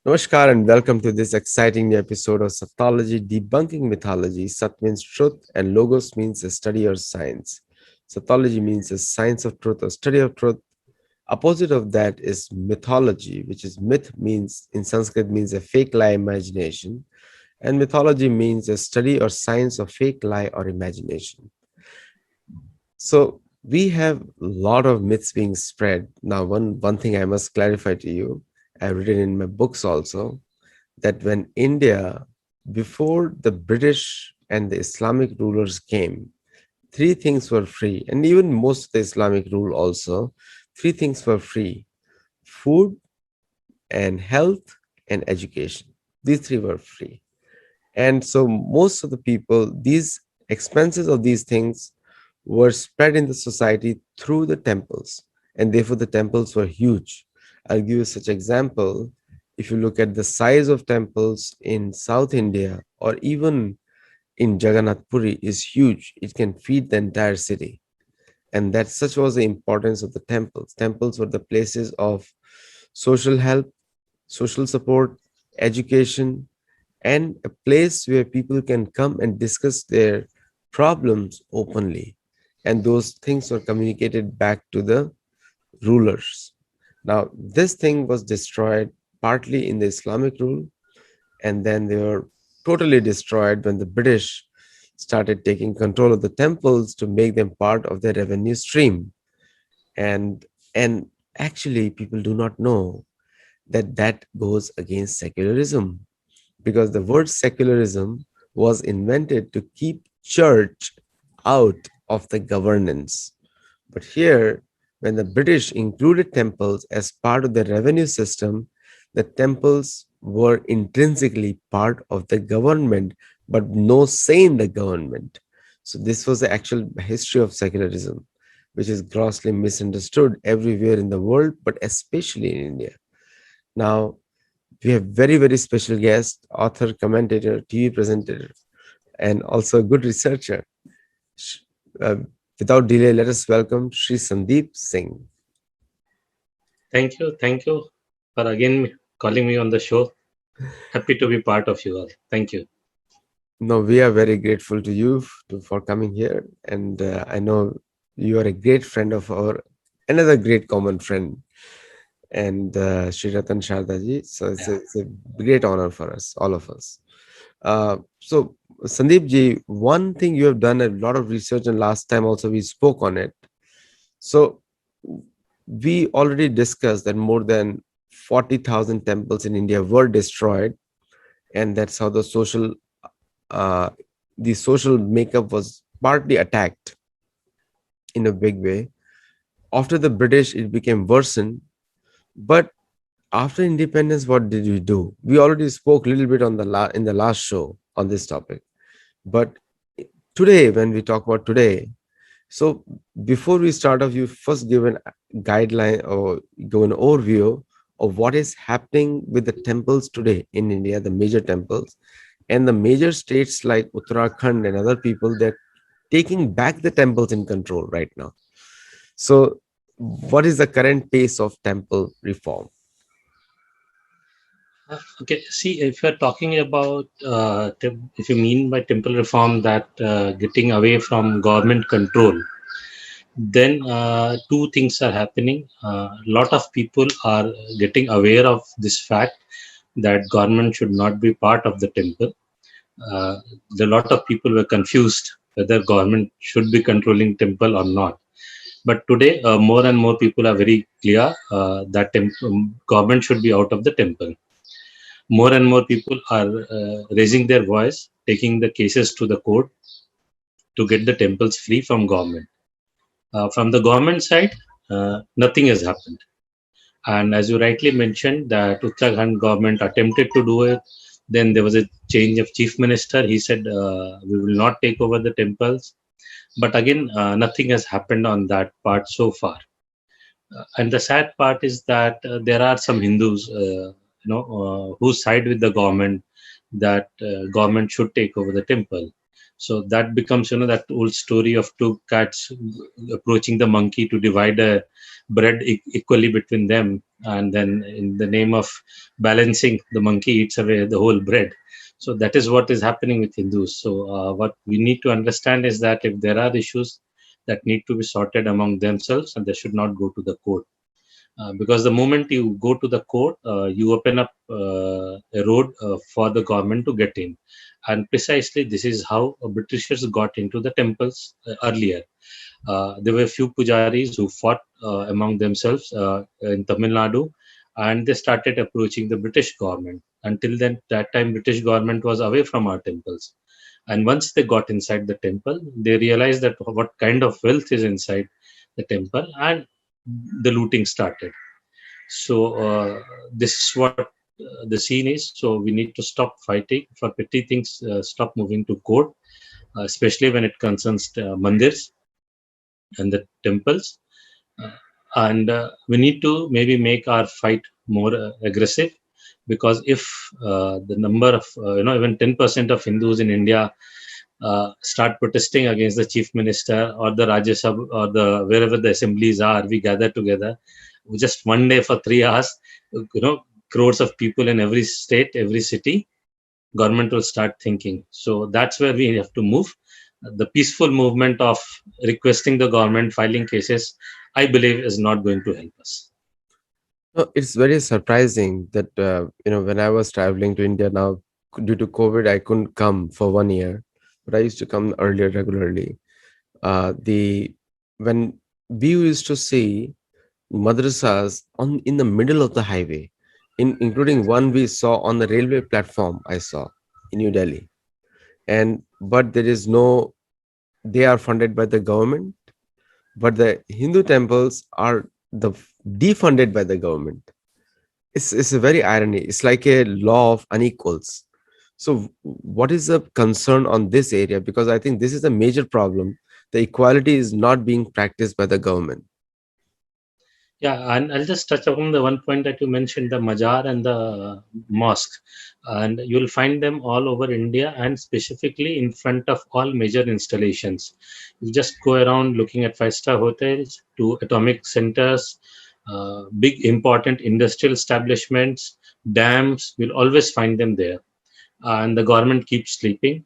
Namaskar and welcome to this exciting new episode of Sathology Debunking Mythology. Sat means truth and Logos means a study or science. Sathology means a science of truth or study of truth. Opposite of that is mythology, which is myth means in Sanskrit means a fake lie imagination. And mythology means a study or science of fake lie or imagination. So we have a lot of myths being spread. Now, one thing I must clarify to you, I've written in my books also, that when India, before the British and the Islamic rulers came, three things were free, and even most of the Islamic rule also, three things were free: food and health and education. These three were free. And so most of the people, these expenses of these things were spread in the society through the temples, and therefore the temples were huge. I'll give you such example. If you look at the size of temples in South India or even in Jagannath Puri is huge. It can feed the entire city. And that such was the importance of the temples. Temples were the places of social help, social support, education, and a place where people can come and discuss their problems openly. And those things were communicated back to the rulers. Now, this thing was destroyed partly in the Islamic rule, and then they were totally destroyed when the British started taking control of the temples to make them part of their revenue stream. And actually, people do not know that that goes against secularism, because the word secularism was invented to keep church out of the governance. But here, when the British included temples as part of the revenue system, the temples were intrinsically part of the government, but no say in the government. So this was the actual history of secularism, which is grossly misunderstood everywhere in the world, but especially in India. Now, we have very, very special guest, author, commentator, TV presenter, and also a good researcher. Sh- Uh, Without delay, let us welcome Sri Sandeep Singh. Thank you. Thank you for again calling me on the show. Happy to be part of you all. Thank you. No, we are very grateful to you for coming here, and I know you are a great friend of our another great common friend, and Sri Ratan Sharda ji. So Yeah. it's a great honor for us, all of us. So Sandeep ji, one thing you have done a lot of research, and last time also we spoke on it. So we already discussed that more than 40,000 temples in India were destroyed, and that's how uh, the social makeup was partly attacked in a big way. After the British, it became worsened. But after independence, what did we do? We already spoke a little bit on in the last show on this topic. But today, when we talk about today, so before we start off, you first give an guideline or give an overview of what is happening with the temples today in India, the major temples, and the major states like Uttarakhand and other people, they're taking back the temples in control right now. So, what is the current pace of temple reform? Okay. See, if you're talking about, if you mean by temple reform that getting away from government control, then two things are happening. A lot of people are getting aware of this fact that government should not be part of the temple. A lot of people were confused whether government should be controlling temple or not. But today, more and more people are very clear that government should be out of the temple. More and more people are raising their voice, taking the cases to the court to get the temples free from government. From the government side, nothing has happened. And as you rightly mentioned, that Uttarakhand government attempted to do it. Then there was a change of chief minister. He said, "We will not take over the temples." But again, nothing has happened on that part so far. And the sad part is that there are some Hindus, who side with the government that government should take over the temple. So that becomes, that old story of two cats approaching the monkey to divide a bread equally between them, and then in the name of balancing, the monkey eats away the whole bread. So that is what is happening with Hindus. So what we need to understand is that if there are issues that need to be sorted among themselves, and they should not go to the court. Because the moment you go to the court, you open up a road for the government to get in. And precisely this is how Britishers got into the temples earlier. There were few pujaris who fought among themselves in Tamil Nadu, and they started approaching the British government. Until then, that time, British government was away from our temples. And once they got inside the temple, they realized that what kind of wealth is inside the temple, and the looting started. So this is what the scene is. So we need to stop fighting for petty things, stop moving to court, especially when it concerns mandirs and the temples. Uh, and we need to maybe make our fight more aggressive, because if the number of, even 10% of Hindus in India start protesting against the chief minister or the Rajya Sabha or the wherever the assemblies are, we gather together just one day for 3 hours, crores of people in every state, every city, government will start thinking. So that's where we have to move. The peaceful movement of requesting the government, filing cases, I believe is not going to help us. No, it's very surprising that when I was traveling to India now, due to COVID, I couldn't come for 1 year, but I used to come earlier regularly. The When we used to see madrasas in the middle of the highway, including one we saw on the railway platform. I saw in New Delhi, and but there is no. They are funded by the government, but the Hindu temples are defunded by the government. It's a very irony. It's like a law of unequals. So, what is the concern on this area? Because I think this is a major problem. The equality is not being practiced by the government. Yeah, and I'll just touch upon the one point that you mentioned, the Majar and the mosque. And you'll find them all over India, and specifically in front of all major installations. You just go around looking at five-star hotels to atomic centers, big important industrial establishments, dams, you'll always find them there. And the government keeps sleeping.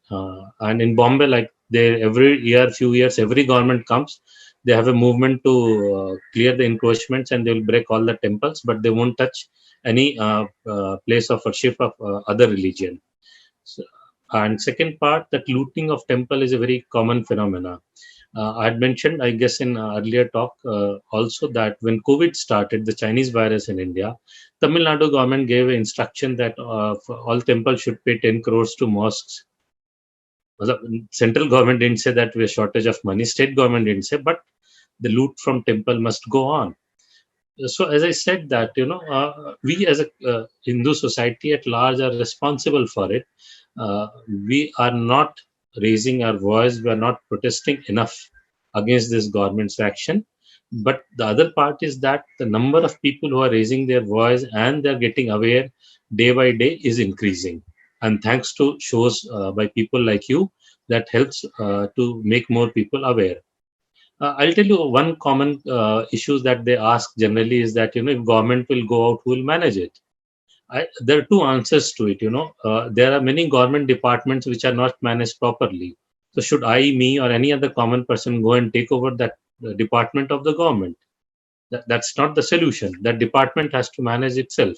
And in Bombay, like they every year, few years, every government comes, they have a movement to clear the encroachments, and they will break all the temples, but they won't touch any place of worship of other religion. So, and second part, that looting of temple is a very common phenomena. I had mentioned, I guess, in earlier talk also, that when COVID started, the Chinese virus in India, Tamil Nadu government gave an instruction that for all temples should pay 10 crores to mosques. Central government didn't say that we have shortage of money. State government didn't say, but the loot from temple must go on. So as I said that, we as a Hindu society at large are responsible for it. We are not raising our voice. We are not protesting enough against this government's action. But the other part is that the number of people who are raising their voice and they're getting aware day by day is increasing. And thanks to shows by people like you, that helps to make more people aware. I'll tell you one common issues that they ask generally is that, if government will go out, who will manage it? There are two answers to it. There are many government departments which are not managed properly. So should I, me, or any other common person go and take over that department of the government? That's not the solution. That department has to manage itself.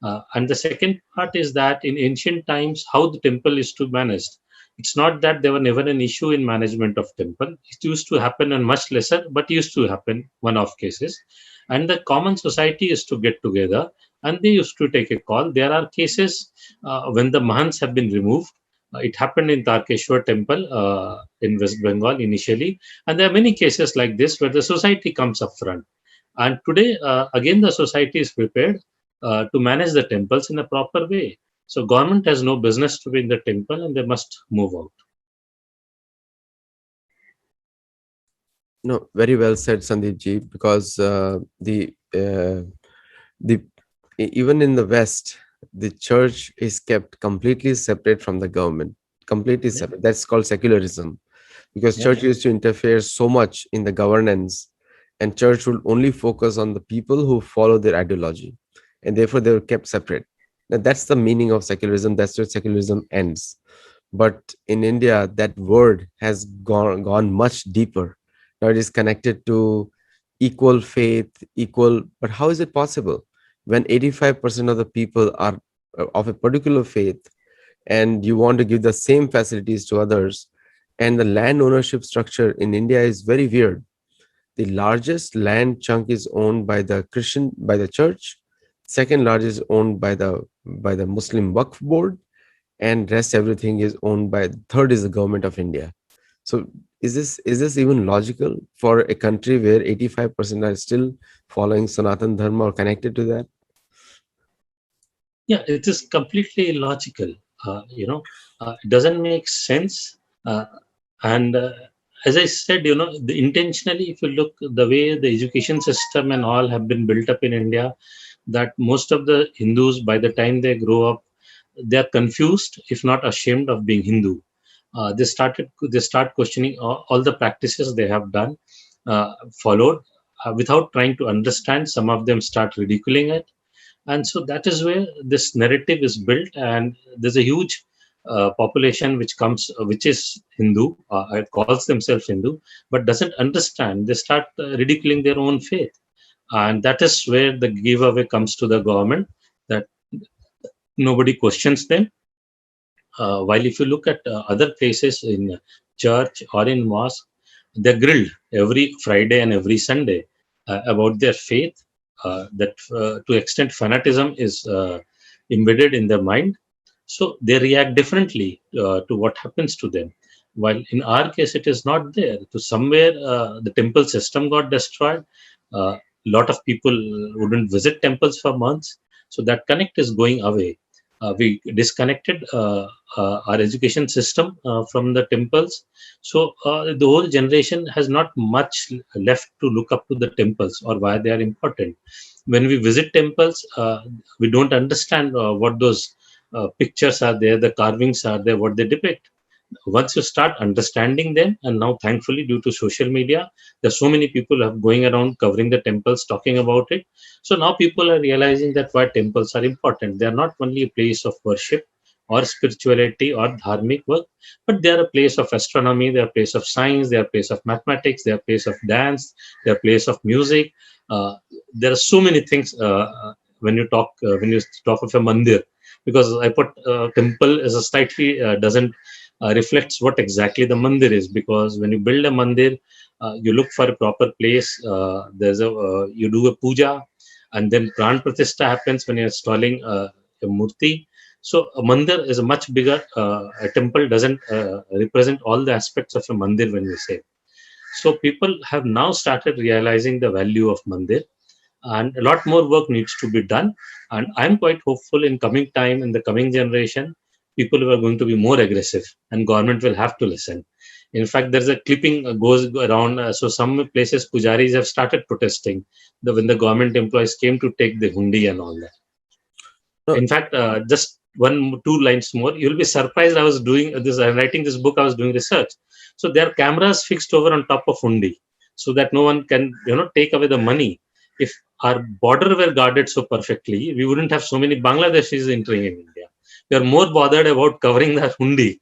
And the second part is that in ancient times, how the temple is to managed. It's not that there were never an issue in management of temple. It used to happen on much lesser, but used to happen one-off cases. And the common society is to get together, and they used to take a call. There are cases when the mahants have been removed. It happened in Tarkeshwar temple in West Bengal initially. And there are many cases like this where the society comes up front. And today, again, the society is prepared to manage the temples in a proper way. So government has no business to be in the temple, and they must move out. No, very well said, Sandeep ji. Because the even in the West, the church is kept completely separate from the government. completely Yeah, separate. That's called secularism, because yeah, church used to interfere so much in the governance, and church would only focus on the people who follow their ideology, and therefore they were kept separate. Now, that's the meaning of secularism. That's where secularism ends. But in India, that word has gone much deeper. Now it is connected to equal faith, equal. But how is it possible when 85% of the people are of a particular faith, and you want to give the same facilities to others? And the land ownership structure in India is very weird. The largest land chunk is owned by the by the church. Second largest owned by the Muslim Waqf board, and rest everything is owned by, third is the government of India. So is this even logical for a country where 85% are still following Sanatan Dharma or connected to that? yeah. It is completely illogical. It doesn't make sense. Uh, and As I said, intentionally, if you look the way the education system and all have been built up in India, that most of the Hindus, by the time they grow up, they are confused, if not ashamed of being Hindu. They start questioning all the practices they have done, followed, without trying to understand. Some of them start ridiculing it, and so that is where this narrative is built. And there's a huge population which is Hindu, it calls themselves Hindu, but doesn't understand. They start ridiculing their own faith, and that is where the giveaway comes to the government, that nobody questions them. While if you look at other places in church or in mosque, they're grilled every Friday and every Sunday about their faith. That to extent fanaticism is embedded in their mind, so they react differently to what happens to them. While in our case, it is not there. To somewhere, the temple system got destroyed. A lot of people wouldn't visit temples for months, so that connect is going away. We disconnected our education system from the temples. So the whole generation has not much left to look up to the temples or why they are important. When we visit temples, we don't understand what those pictures are there, the carvings are there, what they depict. Once you start understanding them, and now thankfully due to social media, there's so many people have going around covering the temples, talking about it. So now people are realizing that why temples are important. They are not only a place of worship or spirituality or dharmic work, but they are a place of astronomy, they are a place of science, they are a place of mathematics, they are a place of dance, they are a place of music. There are so many things when you talk of a mandir, because I put temple as a slightly doesn't reflects what exactly the mandir is, because when you build a mandir, you look for a proper place. You do a puja, and then pran pratishtha happens when you're installing a murti. So a mandir is a much bigger. A temple doesn't represent all the aspects of a mandir when we say. So people have now started realizing the value of mandir, and a lot more work needs to be done. And I'm quite hopeful in coming time, in the coming generation, people are going to be more aggressive, and government will have to listen. In fact, there's a clipping goes around. So some places pujaris have started protesting when the government employees came to take the hundi and all that. No, In fact, just two lines more, you'll be surprised. I was doing this, writing this book, I was doing research. So there are cameras fixed over on top of hundi, so that no one can take away the money. If our border were guarded so perfectly, we wouldn't have so many Bangladeshis entering in India. We are more bothered about covering that hundi,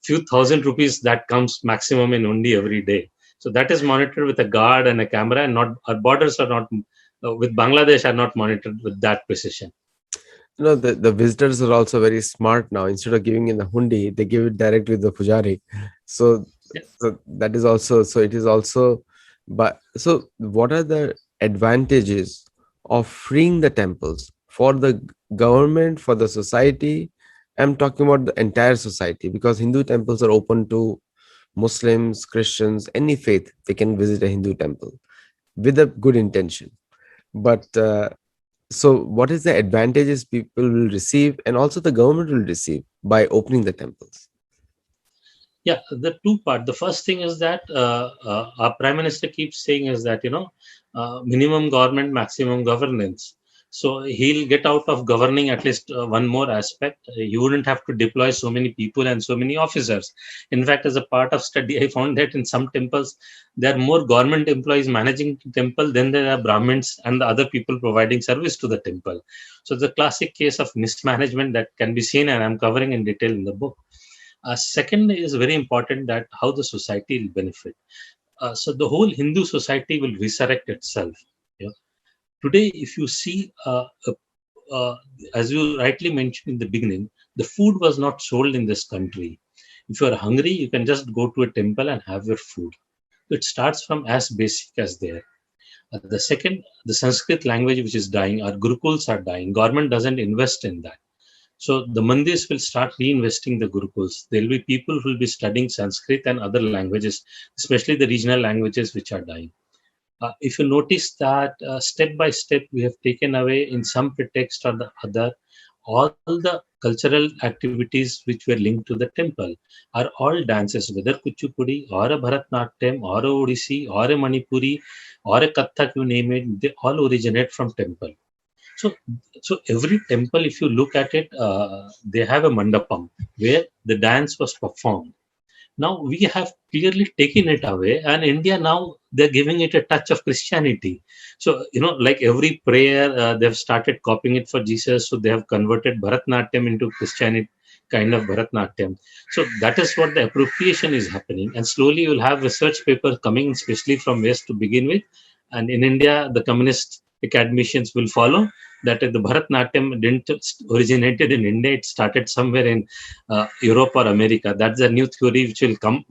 few thousand rupees that comes maximum in hundi every day. So that is monitored with a guard and a camera, and not our borders are not with Bangladesh are not monitored with that precision. the visitors are also very smart now. Instead of giving in the hundi, they give it directly to the pujari. So, Yeah. so that is also, so it is also. But so what are the advantages of freeing the temples for the government, for the society? I'm talking about the entire society, because Hindu temples are open to Muslims, Christians, any faith. They can visit a Hindu temple with a good intention. But so what is the advantages people will receive, and also the government will receive, by opening the temples? Yeah, the two part. The first thing is that our prime minister keeps saying is that minimum government, maximum governance. So he'll get out of governing at least one more aspect. You wouldn't have to deploy so many people and so many officers. In fact, as a part of study, I found that in some temples there are more government employees managing the temple than there are Brahmins and the other people providing service to the temple. So it's a classic case of mismanagement that can be seen, and I'm covering in detail in the book. Second is very important, that how the society will benefit. So the whole Hindu society will resurrect itself. Yeah. Today, if you see, uh, as you rightly mentioned in the beginning, the food was not sold in this country. If you are hungry, you can just go to a temple and have your food. It starts from as basic as there. The second, the Sanskrit language, which is dying, our Gurukuls are dying. Government doesn't invest in that. So the mandis will start reinvesting the Gurukuls. There will be people who will be studying Sanskrit and other languages, especially the regional languages which are dying. If you notice that step by step we have taken away in some pretext or the other, all the cultural activities which were linked to the temple are all dances, whether Kuchipudi or a Bharatnatyam or a Odissi or a Manipuri or a Kathak, you name it, they all originate from temple. So, so every temple, if you look at it, they have a mandapam where the dance was performed. Now we have clearly taken it away, and India now they're giving it a touch of Christianity. So like every prayer, they've started copying it for Jesus. So they have converted Bharatnatyam into Christianity kind of Bharatnatyam. So that is what the appropriation is happening, and slowly you'll have research papers coming, especially from West to begin with, and in India the communist academicians will follow. That the Bharatnatyam didn't originated in India; it started somewhere in Europe or America. That's a new theory which will come.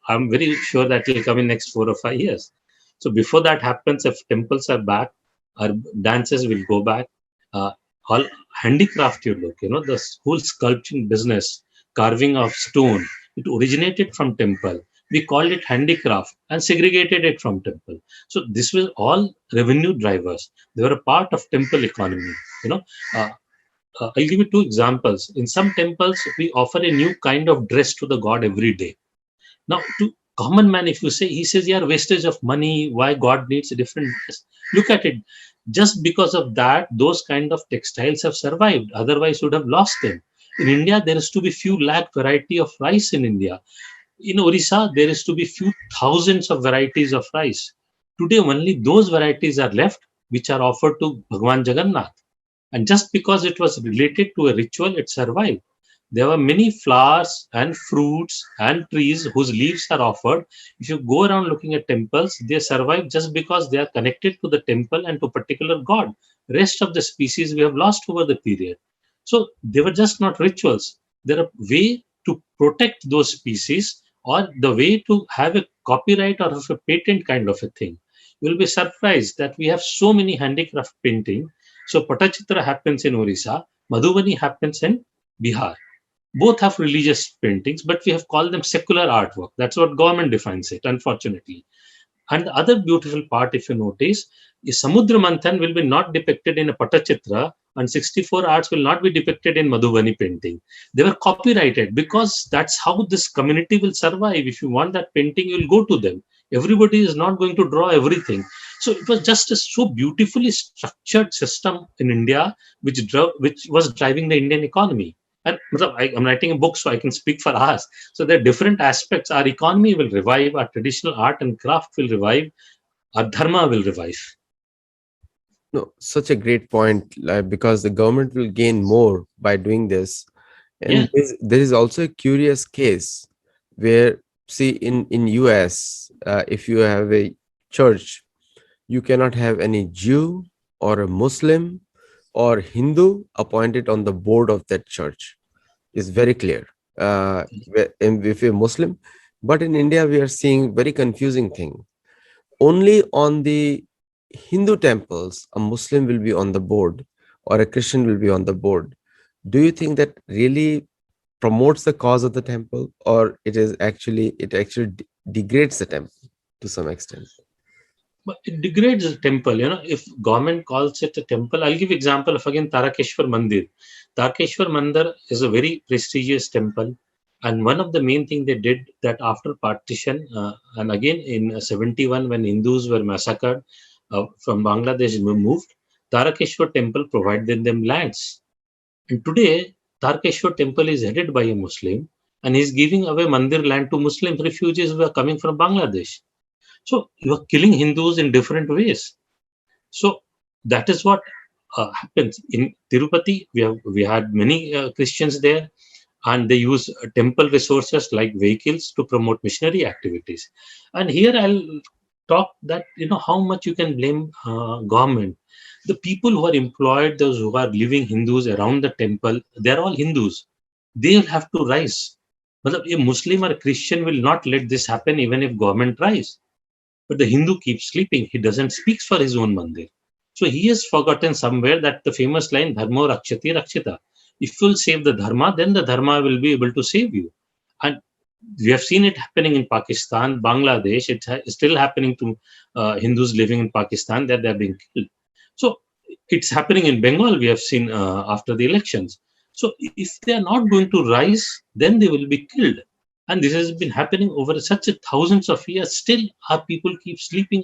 I'm very sure that will come in next 4 or 5 years. So before that happens, if temples are back, our dances will go back. Uh, all handicraft, you look, the whole sculpting business, carving of stone, it originated from temple. We called it handicraft and segregated it from temple. So this was all revenue drivers. They were a part of temple economy. You know, uh, I'll give you two examples. In some temples, we offer a new kind of dress to the god every day. Now, to common man, if you say, he says, yeah, wastage of money, why God needs a different dress. Look at it. Just because of that, those kind of textiles have survived. Otherwise, would have lost them. In India, there is to be few lakh variety of rice in India. In Orissa, there is to be few thousands of varieties of rice. Today, only those varieties are left which are offered to Bhagwan Jagannath. And just because it was related to a ritual, it survived. There were many flowers and fruits and trees whose leaves are offered. If you go around looking at temples, they survive just because they are connected to the temple and to a particular god. Rest of the species we have lost over the period. So they were just not rituals. There are way to protect those species, or the way to have a copyright or of a patent kind of a thing. You will be surprised that we have so many handicraft painting. So Patachitra happens in Orissa, Madhubani happens in Bihar. Both have religious paintings, but we have called them secular artwork. That's what government defines it, unfortunately. And the other beautiful part, if you notice, is Samudra Manthan will be not depicted in a Patachitra, and 64 arts will not be depicted in Madhubani painting. They were copyrighted because that's how this community will survive. If you want that painting, you'll go to them. Everybody is not going to draw everything. So it was just a so beautifully structured system in India, which was driving the Indian economy. And I'm writing a book, so I can speak for hours. So there are different aspects. Our economy will revive, our traditional art and craft will revive, our dharma will revive. No, such a great point, because the government will gain more by doing this. Yeah. And there is also a curious case where, see, in US, if you have a church, you cannot have any Jew or a Muslim or Hindu appointed on the board of that church. It's very clear. If you're Muslim, but in India, we are seeing very confusing thing. Only on the Hindu temples, a Muslim will be on the board or a Christian will be on the board. Do you think that really promotes the cause of the temple, or it actually degrades the temple to some extent? But it degrades the temple, if government calls it a temple. I'll give example of again Tarakeshwar Mandir. Tarakeshwar Mandir is a very prestigious temple. And one of the main thing they did, that after partition, and again in 71 when Hindus were massacred from Bangladesh moved, Tarakeshwar temple provided them lands. And today, Tarakeshwar temple is headed by a Muslim and he's giving away mandir land to Muslim refugees who are coming from Bangladesh. So you are killing Hindus in different ways. So that is what happens in Tirupati. We had many Christians there, and they use temple resources like vehicles to promote missionary activities. And here I'll talk that how much you can blame government. The people who are employed, those who are living Hindus around the temple, they're all Hindus. They'll have to rise. Matlab, a Muslim or a Christian will not let this happen even if government tries. But the Hindu keeps sleeping. He doesn't speak for his own mandir. So he has forgotten somewhere that the famous line, Dharma Rakshati Rakshita. If you'll save the Dharma, then the Dharma will be able to save you. And we have seen it happening in Pakistan, Bangladesh. It's still happening to Hindus living in Pakistan that they're being killed. So it's happening in Bengal. We have seen after the elections. So if they are not going to rise, then they will be killed. And this has been happening over such thousands of years. Still, our people keep sleeping.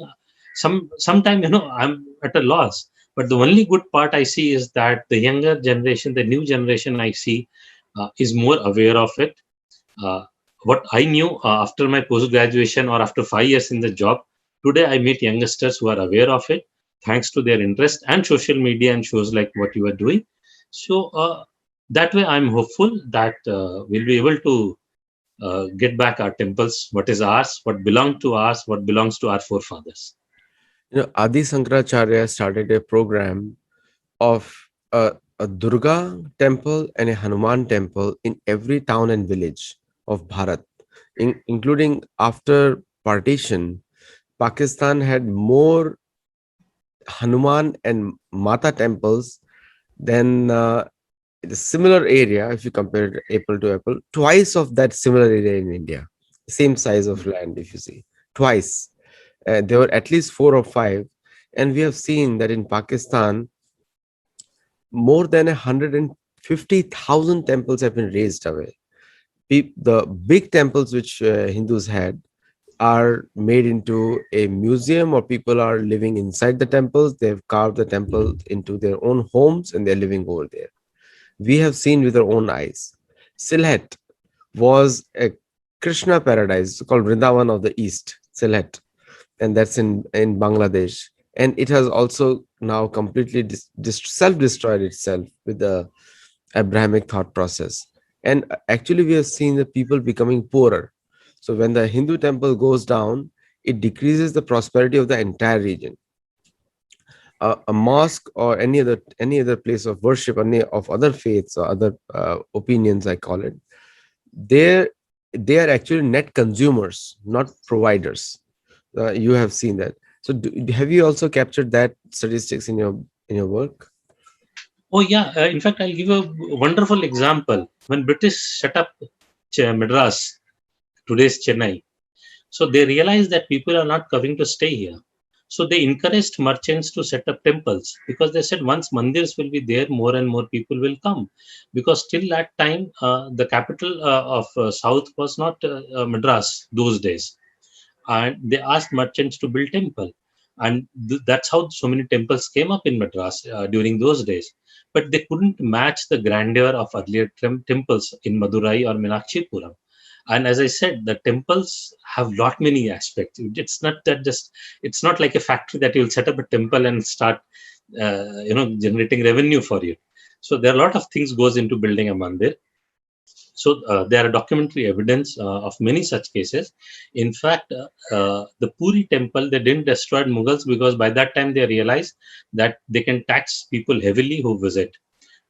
Sometime I'm at a loss. But the only good part I see is that the younger generation, the new generation I see, is more aware of it. Uh, what I knew after my post graduation or after 5 years in the job, today I meet youngsters who are aware of it, thanks to their interest and social media and shows like what you are doing. So that way, I'm hopeful that we'll be able to get back our temples, what is ours, what belonged to us, what belongs to our forefathers. Adi Sankaracharya started a program of a Durga temple and a Hanuman temple in every town and village of Bharat, including after partition. Pakistan had more Hanuman and Mata temples than the similar area, if you compare it apple to apple, twice of that similar area in India, same size of land, if you see, twice. There were at least 4 or 5, and we have seen that in Pakistan, more than 150,000 temples have been raised away. The big temples which Hindus had are made into a museum, or people are living inside the temples. They've carved the temple into their own homes and they're living over there. We have seen with our own eyes. Sylhet was a Krishna paradise called Vrindavan of the East, Sylhet, and that's in Bangladesh. And it has also now completely self-destroyed itself with the Abrahamic thought process. And actually, we have seen the people becoming poorer. So when the Hindu temple goes down, it decreases the prosperity of the entire region. A mosque or any other place of worship, any of other faiths or other opinions, I call it, they are actually net consumers, not providers. You have seen that. So have you also captured that statistics in your work? Oh yeah, in fact, I'll give a wonderful example. When British set up Madras, today's Chennai, so they realized that people are not coming to stay here. So they encouraged merchants to set up temples because they said once mandirs will be there, more and more people will come. Because till that time, the capital of South was not Madras those days, and they asked merchants to build temple, and that's how so many temples came up in Madras during those days. But they couldn't match the grandeur of earlier temples in Madurai or Meenakshi. And as I said, the temples have lot many aspects. It's not that just, it's not like a factory that you'll set up a temple and start generating revenue for you. So there are a lot of things goes into building a mandir. So there are documentary evidence of many such cases. In fact, the Puri temple, they didn't destroy Mughals because by that time they realized that they can tax people heavily who visit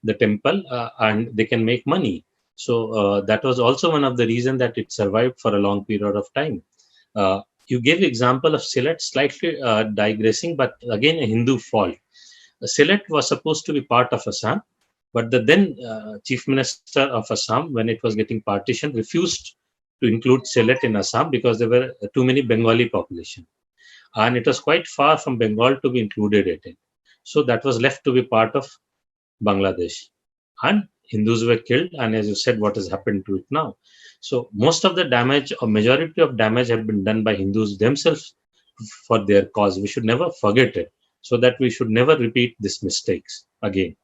the temple and they can make money. So that was also one of the reasons that it survived for a long period of time. You gave example of Sylhet, slightly digressing, but again a Hindu fault. Sylhet was supposed to be part of Assam, but the then chief minister of Assam, when it was getting partitioned, refused to include Sylhet in Assam because there were too many Bengali population. And it was quite far from Bengal to be included in it. So that was left to be part of Bangladesh. And Hindus were killed, and as you said, what has happened to it now? So most of the damage, or majority of damage, have been done by Hindus themselves for their cause. We should never forget it. so that we should never repeat these mistakes again.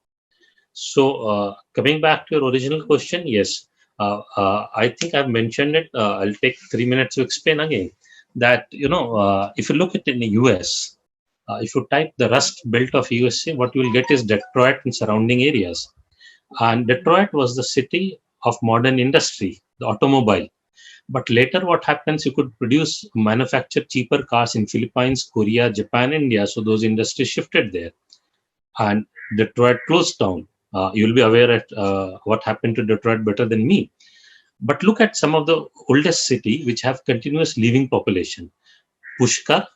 So, coming back to your original question, yes, I think I've mentioned it. I'll take 3 minutes to explain again that, if you look at in the US, if you type the Rust Belt of USA, what you will get is Detroit and surrounding areas. And Detroit was the city of modern industry, the automobile. But later, what happens? You could manufacture cheaper cars in Philippines, Korea, Japan, India. So those industries shifted there, and Detroit closed down. You'll be aware of what happened to Detroit better than me. But look at some of the oldest city which have continuous living population: Pushkar,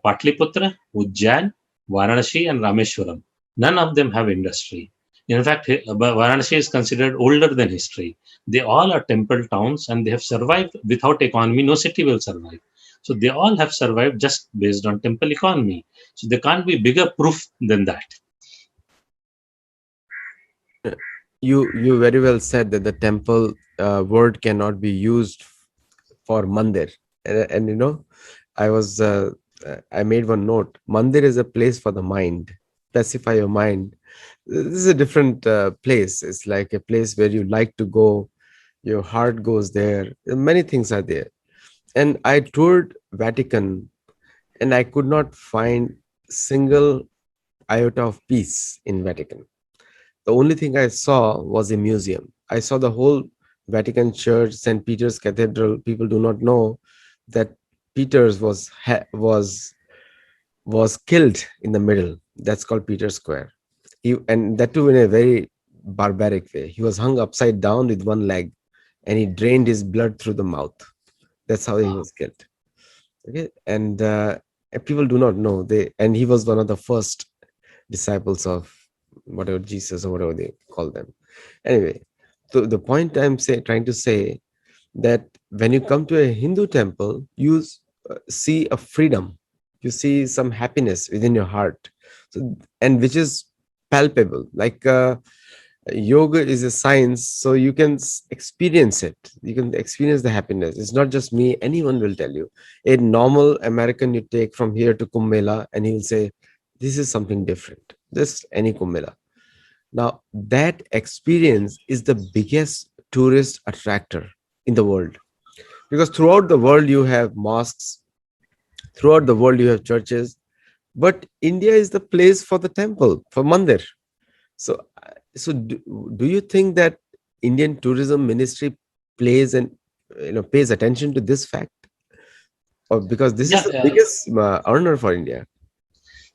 Patliputra, Ujjain, Varanasi, and Rameshwaram. None of them have industry. In fact, Varanasi is considered older than history. They all are temple towns and they have survived without economy. No city will survive. So they all have survived just based on temple economy. So there can't be bigger proof than that. You very well said that the temple word cannot be used for mandir, and I made one note. Mandir is a place for the mind. Pacify your mind. This is a different place. It's like a place where you like to go. Your heart goes there. Many things are there. And I toured Vatican, and I could not find single iota of peace in Vatican. The only thing I saw was a museum. I saw the whole Vatican Church, St. Peter's Cathedral. People do not know that Peter's was killed in the middle. That's called Peter Square. And that too in a very barbaric way. He was hung upside down with one leg, and he drained his blood through the mouth. That's how he was killed. Okay, and people do not know and he was one of the first disciples of whatever Jesus or whatever they call them. Anyway, so the point I'm trying to say that when you come to a Hindu temple, you see a freedom, you see some happiness within your heart, and which is palpable. Like yoga is a science, so you can experience it. You can experience the happiness. It's not just me. Anyone will tell you. A normal American you take from here to Kumbh Mela, and he will say, "This is something different." This any Kumbh Mela. Now, that experience is the biggest tourist attractor in the world, because throughout the world you have mosques, throughout the world you have churches, but India is the place for the temple, for mandir. So do you think that Indian Tourism Ministry pays attention to this fact, or because this is the biggest earner for India?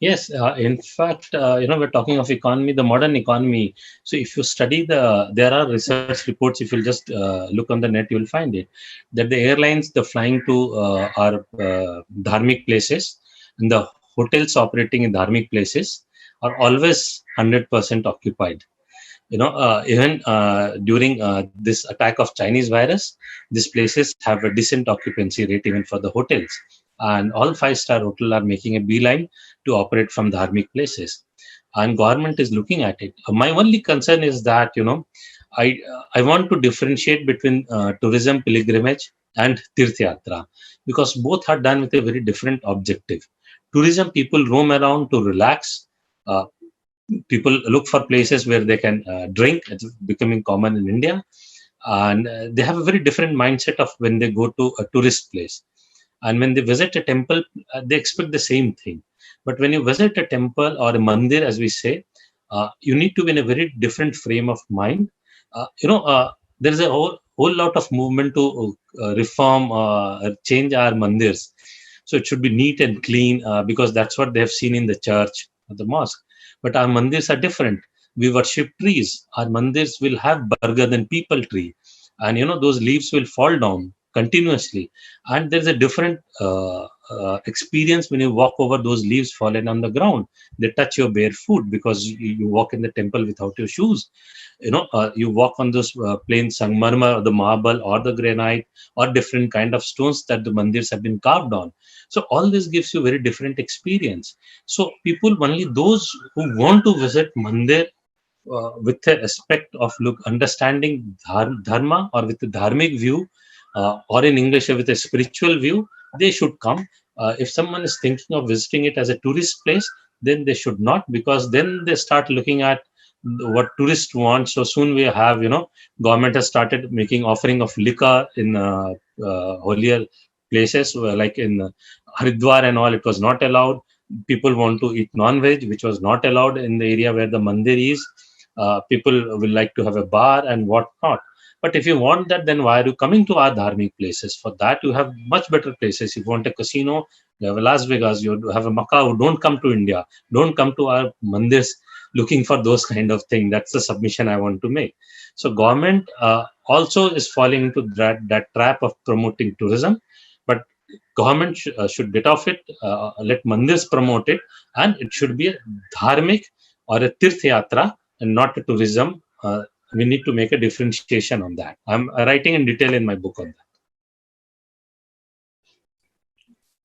Yes, in fact, we're talking of economy, the modern economy. So if you study there are research reports, if you'll just look on the net, you'll find it, that the airlines, the flying to our dharmic places, and the hotels operating in dharmic places are always 100% occupied. Even during this attack of Chinese virus, these places have a decent occupancy rate even for the hotels. And all 5-star hotels are making a beeline to operate from dharmic places. And government is looking at it. My only concern is that, I want to differentiate between tourism pilgrimage and Tirth Yatra, because both are done with a very different objective. Tourism, people roam around to relax. People look for places where they can drink. It's becoming common in India. And they have a very different mindset of when they go to a tourist place. And when they visit a temple, they expect the same thing. But when you visit a temple or a mandir, as we say, you need to be in a very different frame of mind. There is a whole lot of movement to reform, change our mandirs. So it should be neat and clean, because that's what they have seen in the church or the mosque. But our mandirs are different. We worship trees. Our mandirs will have bargad and people tree. And those leaves will fall down continuously. And there's a different experience when you walk over those leaves fallen on the ground. They touch your bare foot because you walk in the temple without your shoes. You walk on those plain sangmarmar or the marble or the granite or different kind of stones that the mandirs have been carved on. So all this gives you very different experience. So people, only those who want to visit mandir with the aspect of understanding dharma, or with the dharmic view, or in English with a spiritual view, they should come. If someone is thinking of visiting it as a tourist place, then they should not, because then they start looking at what tourists want. So soon we have, government has started making offering of liquor in holier places, like in Haridwar and all. It was not allowed. People want to eat non-veg, which was not allowed in the area where the mandir is. People will like to have a bar and what not. But if you want that, then why are you coming to our dharmic places? For that, you have much better places. If you want a casino, you have a Las Vegas, you have a Macau. Don't come to India. Don't come to our mandirs looking for those kind of things. That's the submission I want to make. So government also is falling into that trap of promoting tourism, but government should get off it. Let mandirs promote it, and it should be a dharmic or a tirth yatra and not a tourism. We need to make a differentiation on that. I'm writing in detail in my book on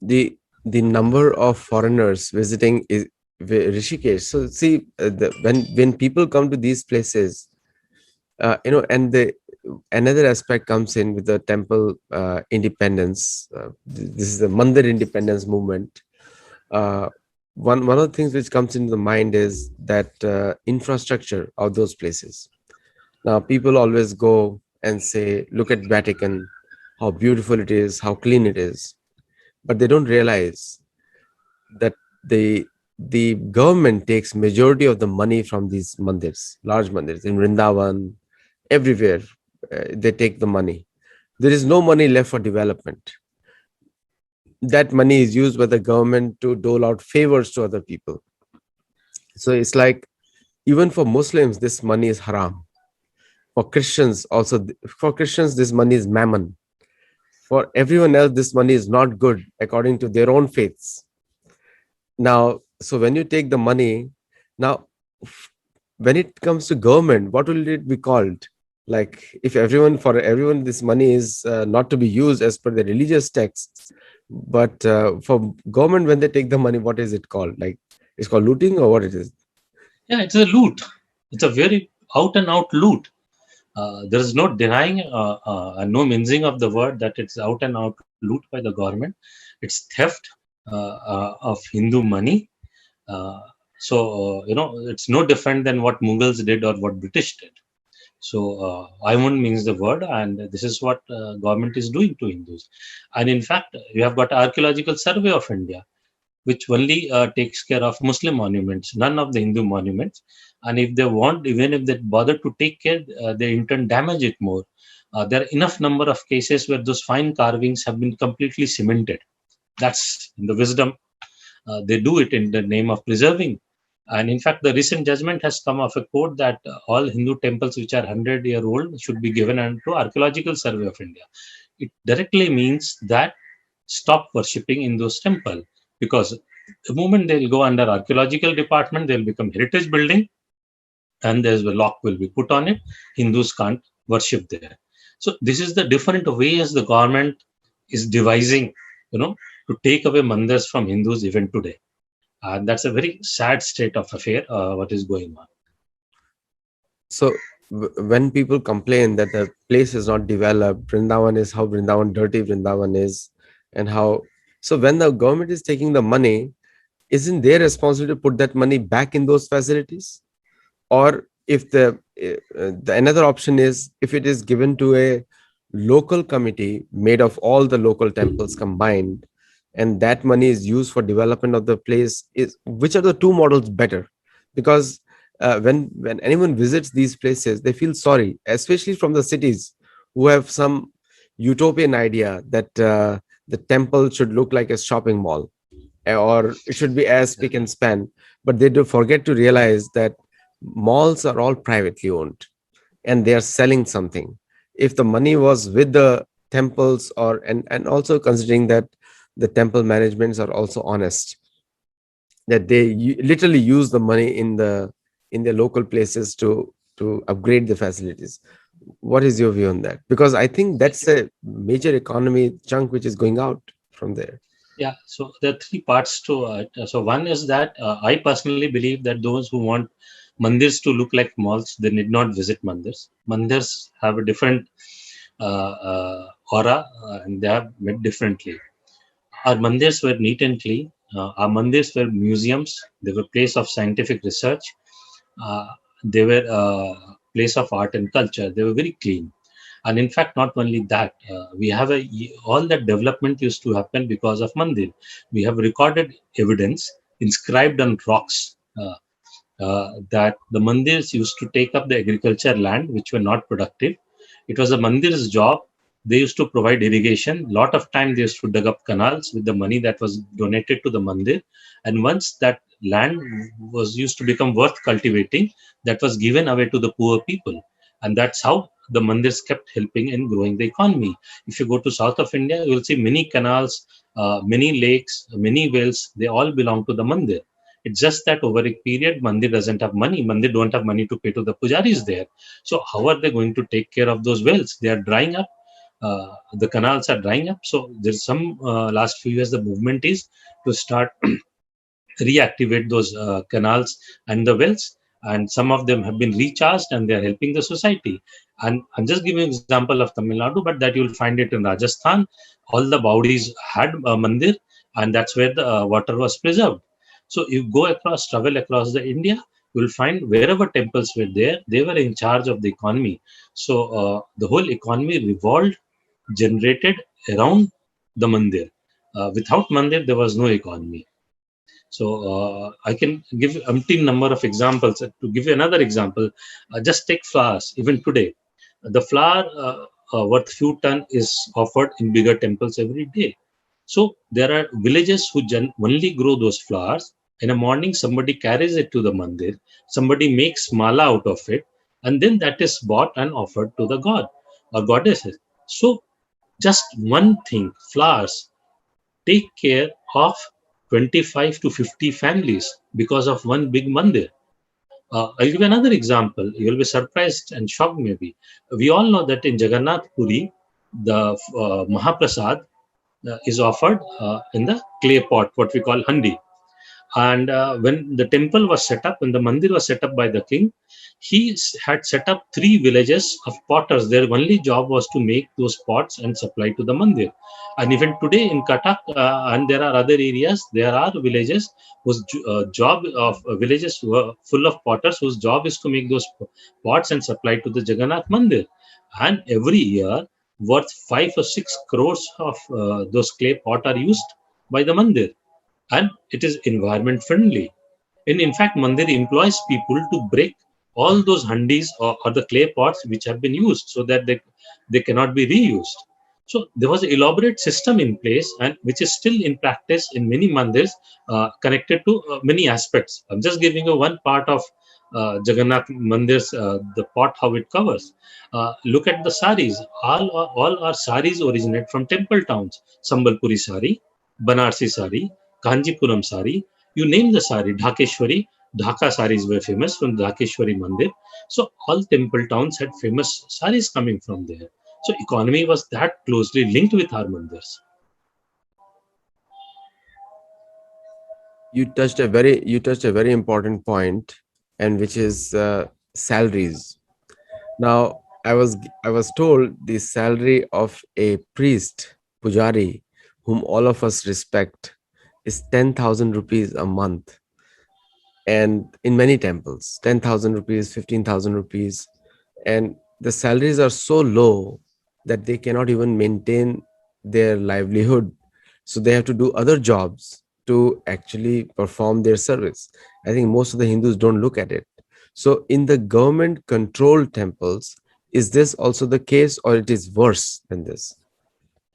that. The number of foreigners visiting is Rishikesh. So see, when people come to these places, and another aspect comes in with the temple independence. This is the Mandir independence movement. One of the things which comes into the mind is that infrastructure of those places. Now, people always go and say, "Look at Vatican, how beautiful it is, how clean it is," but they don't realize that the government takes majority of the money from these mandirs, large mandirs in Vrindavan, everywhere. They take the money. There is no money left for development. That money is used by the government to dole out favors to other people. So it's like, even for Muslims, this money is haram. For Christians also, for Christians, this money is mammon. For everyone else, this money is not good according to their own faiths. Now, so when you take the money, now, when it comes to government, what will it be called? Like, if for everyone, this money is not to be used as per the religious texts, but for government, when they take the money, what is it called? Like, it's called looting, or what it is? Yeah, it's a loot. It's a very out and out loot. There is no denying and no mincing of the word that it's out and out loot by the government. It's theft of Hindu money. So it's no different than what Mughals did or what British did. So I won't mince the word, and this is what government is doing to Hindus. And in fact, you have got Archaeological Survey of India, which only takes care of Muslim monuments, none of the Hindu monuments. And if they want, even if they bother to take care, they in turn damage it more. There are enough number of cases where those fine carvings have been completely cemented. That's the wisdom. They do it in the name of preserving. And in fact, the recent judgment has come of a court that all Hindu temples which are 100-year-old should be given to Archaeological Survey of India. It directly means that stop worshipping in those temples, because the moment they'll go under archaeological department, they'll become heritage building, and there's a lock will be put on it. Hindus can't worship there. So this is the different ways the government is devising, to take away mandirs from Hindus even today. And that's a very sad state of affair, what is going on. So when people complain that the place is not developed, Vrindavan is how dirty Vrindavan is, and how, so when the government is taking the money, isn't their responsibility to put that money back in those facilities? Or if the another option is, if it is given to a local committee made of all the local temples combined, and that money is used for development of the place, is which are the two models better? Because when anyone visits these places, they feel sorry, especially from the cities, who have some utopian idea that the temple should look like a shopping mall, or it should be as spick and span. But they do forget to realize that malls are all privately owned, and they are selling something. If the money was with the temples, or and also considering that the temple managements are also honest, that they literally use the money in the local places to upgrade the facilities. What is your view on that? Because I think that's a major economy chunk which is going out from there. Yeah, so there are three parts to it. So one is that I personally believe that those who want mandirs to look like malls, they need not visit mandirs. Mandirs have a different aura, and they are made differently. Our mandirs were neat and clean. Our mandirs were museums. They were place of scientific research. Uh, they were a place of art and culture. They were very clean. And in fact, not only that, we have all that development used to happen because of mandir. We have recorded evidence inscribed on rocks that the mandirs used to take up the agriculture land which were not productive. It was the mandir's job. They used to provide irrigation. Lot of time they used to dig up canals with the money that was donated to the mandir. And once that land was used to become worth cultivating, that was given away to the poor people. And that's how the mandirs kept helping in growing the economy. If you go to south of India, you will see many canals, many lakes, many wells. They all belong to the mandir. It's just that over a period, Mandir doesn't have money. Mandir don't have money to pay to the pujaris there. So how are they going to take care of those wells? They are drying up. The canals are drying up. So there's some last few years the movement is to start reactivate those canals and the wells, and some of them have been recharged and they are helping the society. And I'm just giving an example of Tamil Nadu, but that you'll find it in Rajasthan. All the Baudis had a mandir, and that's where the water was preserved. So you go across, travel across the India, you'll find wherever temples were there, they were in charge of the economy. So the whole economy revolved, generated around the mandir. Without mandir, there was no economy. So I can give umpteen number of examples. To give you another example, just take flowers. Even today, the flower worth few ton is offered in bigger temples every day. So there are villages who only grow those flowers. In the morning, somebody carries it to the mandir. Somebody makes mala out of it, and then that is bought and offered to the god or goddesses. So just one thing, flowers take care of 25 to 50 families because of one big mandir. I'll give you another example. You'll be surprised and shocked maybe. We all know that in Jagannath Puri, the Mahaprasad is offered in the clay pot, what we call handi. And when the temple was set up, when the mandir was set up by the king, he had set up 3 villages of potters. Their only job was to make those pots and supply to the mandir. And even today in Katak and there are other areas, there are villages whose job of villages were full of potters whose job is to make those pots and supply to the Jagannath mandir. And every year, worth 5 or 6 crores of those clay pot are used by the mandir, and it is environment friendly. And in fact, Mandir employs people to break all those handis or the clay pots which have been used so that they cannot be reused. So there was an elaborate system in place and which is still in practice in many mandirs connected to many aspects. I'm just giving you one part of Jagannath Mandir's the pot how it covers. Look at the saris. All our saris originate from temple towns. Sambalpuri sari, Banarsi sari, Kanjipuram sari, you name the sari, Dhakeshwari, Dhaka saris were famous from Dhakeshwari Mandir. So all temple towns had famous saris coming from there. So economy was that closely linked with our mandirs. You touched a very important point, and which is salaries. Now, I was told the salary of a priest, pujari, whom all of us respect, is 10,000 rupees a month. And in many temples, 10,000 rupees, 15,000 rupees. And the salaries are so low that they cannot even maintain their livelihood. So they have to do other jobs to actually perform their service. I think most of the Hindus don't look at it. So in the government controlled temples, is this also the case, or it is worse than this?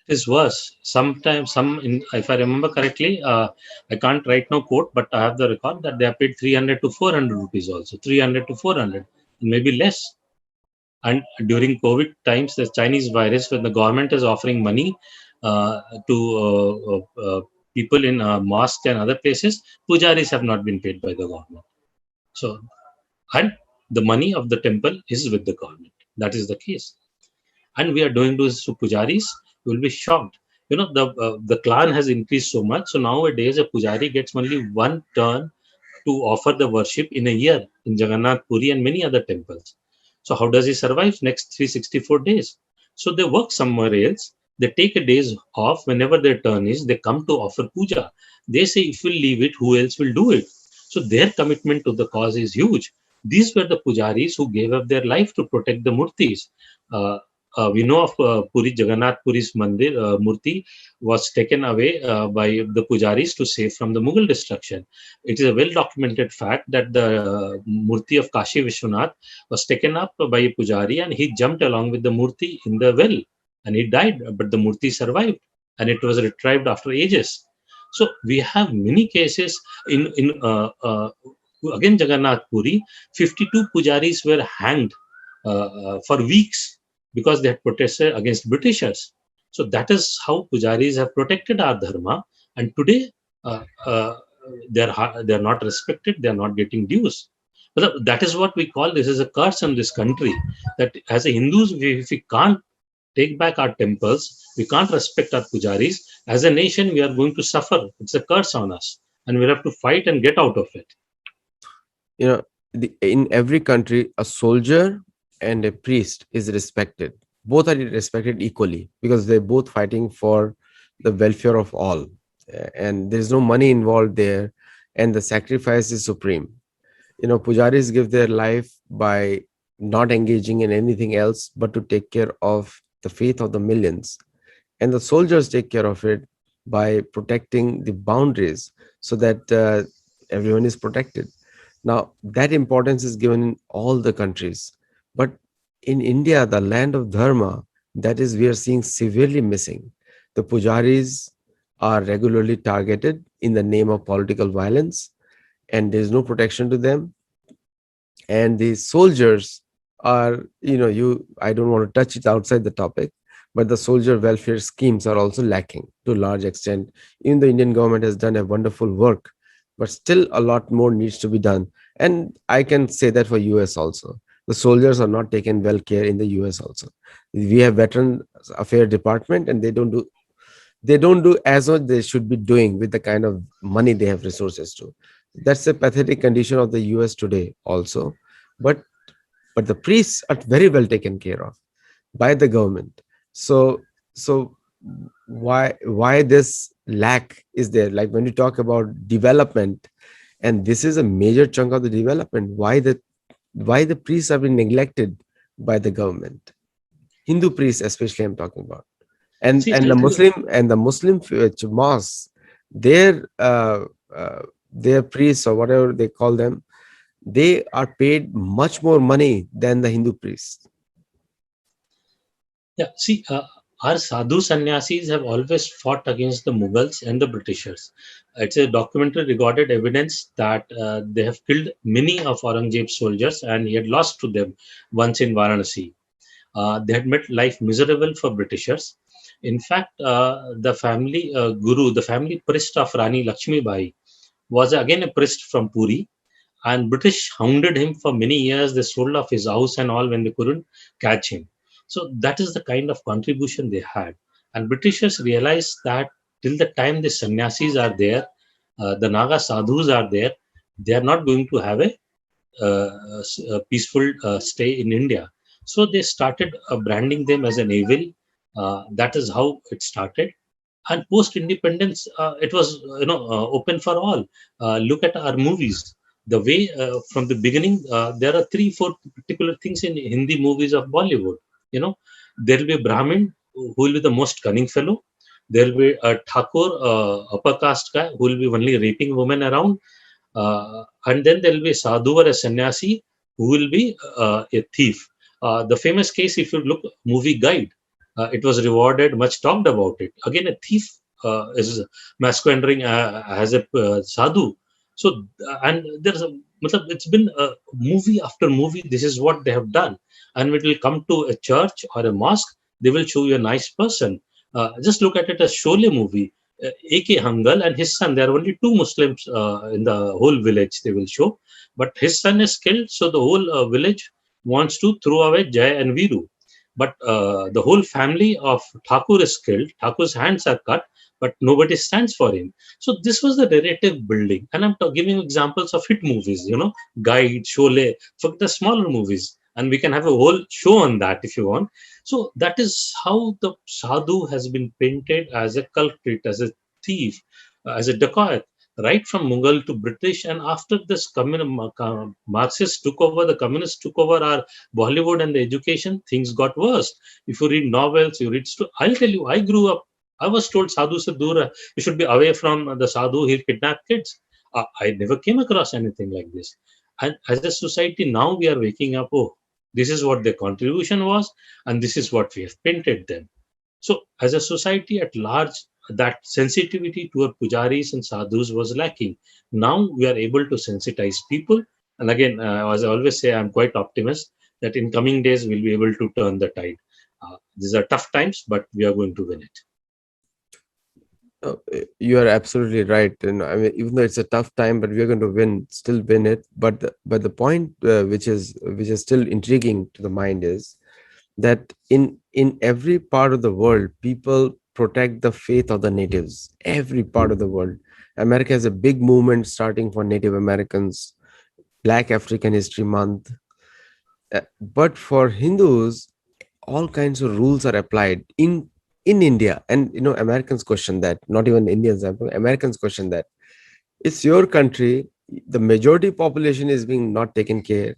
It is worse. Sometimes, if I remember correctly, I can't right now quote, but I have the record that they are paid 300 to 400 rupees also, 300 to 400, maybe less. And during COVID times, the Chinese virus, when the government is offering money to people in mosques and other places, pujaris have not been paid by the government. So, and the money of the temple is with the government. That is the case. And we are doing this to pujaris. You will be shocked. You know, the clan has increased so much. So nowadays, a pujari gets only one turn to offer the worship in a year in Jagannath Puri and many other temples. So how does he survive next 364 days? So they work somewhere else. They take a days off whenever their turn is. They come to offer puja. They say, if we leave it, who else will do it? So their commitment to the cause is huge. These were the pujaris who gave up their life to protect the murtis. Uh, we know of Puri Jagannath Puri's Mandir Murti was taken away by the pujaris to save from the Mughal destruction. It is a well documented fact that the Murti of Kashi Vishwanath was taken up by a pujari and he jumped along with the Murti in the well and he died, but the Murti survived and it was retrieved after ages. So we have many cases in again Jagannath Puri. 52 pujaris were hanged for weeks because they had protested against Britishers. So that is how pujaris have protected our dharma, and today uh, uh, they're not respected. They're not getting dues. But that is what we call this is a curse in this country. That as a Hindus, if we can't take back our temples, we can't respect our pujaris. As a nation, we are going to suffer. It's a curse on us, and we'll have to fight and get out of it. You know, in every country, a soldier and a priest is respected. Both are respected equally because they're both fighting for the welfare of all. And there's no money involved there, and the sacrifice is supreme. Pujaris give their life by not engaging in anything else but to take care of the faith of the millions. And the soldiers take care of it by protecting the boundaries so that everyone is protected. Now, that importance is given in all the countries. But in India, the land of Dharma, that is, we are seeing severely missing. The pujaris are regularly targeted in the name of political violence, and there is no protection to them. And the soldiers are, I don't want to touch it outside the topic, but the soldier welfare schemes are also lacking to a large extent. Even the Indian government has done a wonderful work, but still a lot more needs to be done. And I can say that for US also. The soldiers are not taken well care in the US also. We have Veteran Affairs Department, and they don't do as much they should be doing with the kind of money they have resources to. That's a pathetic condition of the US today also. But but the priests are very well taken care of by the government. So why this lack is there? Like when you talk about development, and this is a major chunk of the development, why the priests have been neglected by the government? Hindu priests especially, I'm talking about. and See, and I'll the tell you. muslim mosques, their their priests, or whatever they call them, they are paid much more money than the Hindu priests. Yeah, see, our sadhu sannyasis have always fought against the Mughals and the Britishers. It's a documentary recorded evidence that they have killed many of Aurangzeb's soldiers and he had lost to them once in Varanasi. They had made life miserable for Britishers. In fact, the family guru, the family priest of Rani Lakshmi Bai, was again a priest from Puri, and British hounded him for many years. They sold off his house and all when they couldn't catch him. So that is the kind of contribution they had. And Britishers realized that till the time the sannyasis are there, the Naga sadhus are there, they are not going to have a peaceful stay in India. So they started branding them as an evil. That is how it started. And post independence, it was open for all. Look at our movies. The way from the beginning, there are 3 4 particular things in Hindi movies of Bollywood. You know, there will be a Brahmin who will be the most cunning fellow. There will be a Thakur, upper caste guy who will be only raping women around. And then there will be a sadhu or a sannyasi who will be a thief. The famous case, if you look, movie Guide, it was rewarded, much talked about it. Again, a thief is masquerading as a sadhu. So, and there's a, it's been movie after movie. This is what they have done. And when it will come to a church or a mosque, they will show you a nice person. Just look at it as Sholay movie. A.K. Hangal and his son, there are only 2 Muslims in the whole village they will show. But his son is killed, so the whole village wants to throw away Jai and Viru. But the whole family of Thakur is killed. Thakur's hands are cut, but nobody stands for him. So this was the narrative building. And I'm giving examples of hit movies, Guide, Sholay, for the smaller movies. and we can have a whole show on that if you want. So that is how the sadhu has been painted as a culprit, as a thief, as a dacoit, right from Mughal to British. And after this Marxists took over, the communists took over our Bollywood and the education, things got worse. If you read novels, you read I'll tell you, I grew up, I was told sadhu se dur, you should be away from the sadhu, he'll kidnap kids. I never came across anything like this. And as a society, now we are waking up, oh, this is what their contribution was, and this is what we have painted them. So, as a society at large, that sensitivity toward pujaris and sadhus was lacking. Now we are able to sensitize people. And again, as I always say, I'm quite optimist that in coming days we'll be able to turn the tide. These are tough times, but we are going to win it. You are absolutely right. And I mean, even though it's a tough time, but we are going to still win it. But the point which is still intriguing to the mind is that in every part of the world, people protect the faith of the natives. Every part of the world, America has a big movement starting for Native Americans, Black African History Month. But for Hindus, all kinds of rules are applied in India. And Americans question that. Not even Indians, Americans question that. It's your country. The majority population is being not taken care.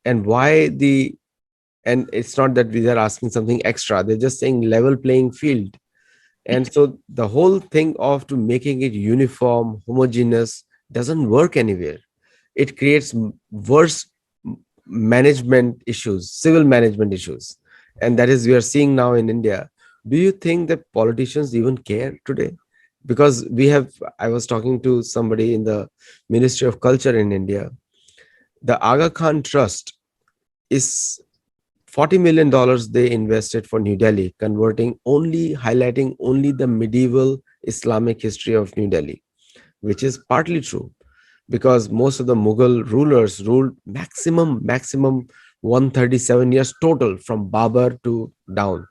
And why and it's not that we are asking something extra. They're just saying level playing field. And so the whole thing of to making it uniform, homogeneous doesn't work anywhere. It creates worse management issues, civil management issues. And that is we are seeing now in India. Do you think that politicians even care today? Because I was talking to somebody in the Ministry of Culture in India. The Aga Khan Trust is $40 million they invested for New Delhi, highlighting only the medieval Islamic history of New Delhi, which is partly true because most of the Mughal rulers ruled maximum 137 years total from Babur to down.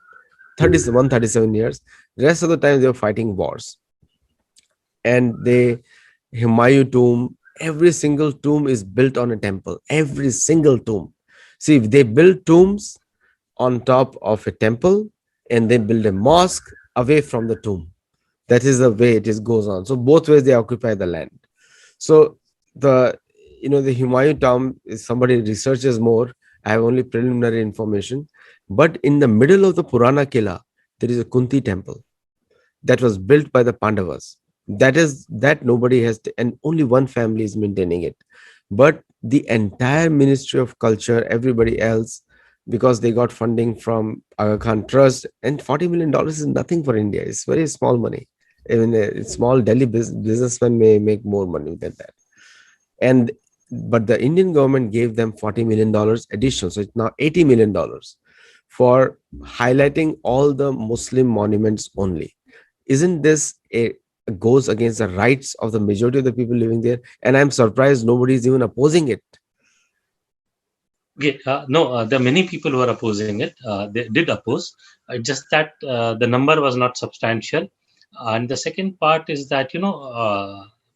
137 years. The rest of the time they were fighting wars. And Humayun tomb, every single tomb is built on a temple. Every single tomb. See, if they build tombs on top of a temple and they build a mosque away from the tomb, that is the way it goes on. So both ways they occupy the land. So the Humayun tomb is somebody researches more. I have only preliminary information. But in the middle of the Purana Kila, there is a Kunti temple that was built by the Pandavas. That nobody has, and only one family is maintaining it. But the entire Ministry of Culture, everybody else, because they got funding from Aga Khan Trust, and $40 million is nothing for India. It's very small money. Even a small Delhi businessman may make more money than that. But the Indian government gave them $40 million additional. So it's now $80 million for highlighting all the Muslim monuments only. Isn't this goes against the rights of the majority of the people living there? And I'm surprised nobody is even opposing it. No, there are many people who are opposing it. They did oppose. Just that the number was not substantial. And the second part is that,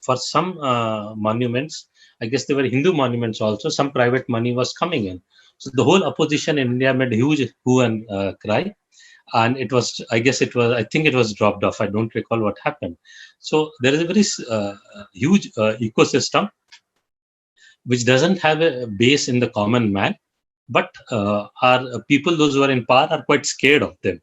for some monuments, I guess there were Hindu monuments also, some private money was coming in. So the whole opposition in India made a huge hue and cry. And I think it was dropped off. I don't recall what happened. So there is a very huge ecosystem which doesn't have a base in the common man, but our people, those who are in power, are quite scared of them.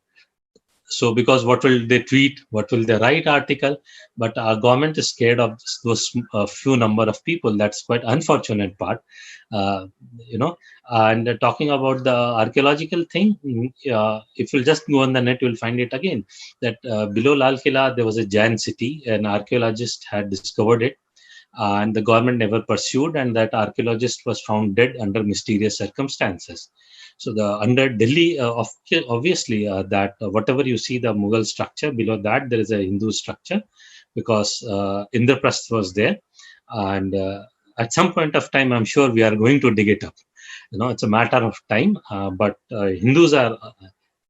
So because what will they tweet, what will they write article, but our government is scared of those few number of people. That's quite unfortunate part, and talking about the archaeological thing, if you'll just go on the net, you'll find it again, that below Lal Killa, there was a giant city. An archaeologist had discovered it, and the government never pursued, and that archaeologist was found dead under mysterious circumstances. So under Delhi, obviously, that whatever you see the Mughal structure, below that there is a Hindu structure, because Indraprasth was there, and at some point of time, I'm sure we are going to dig it up. It's a matter of time, but Hindus are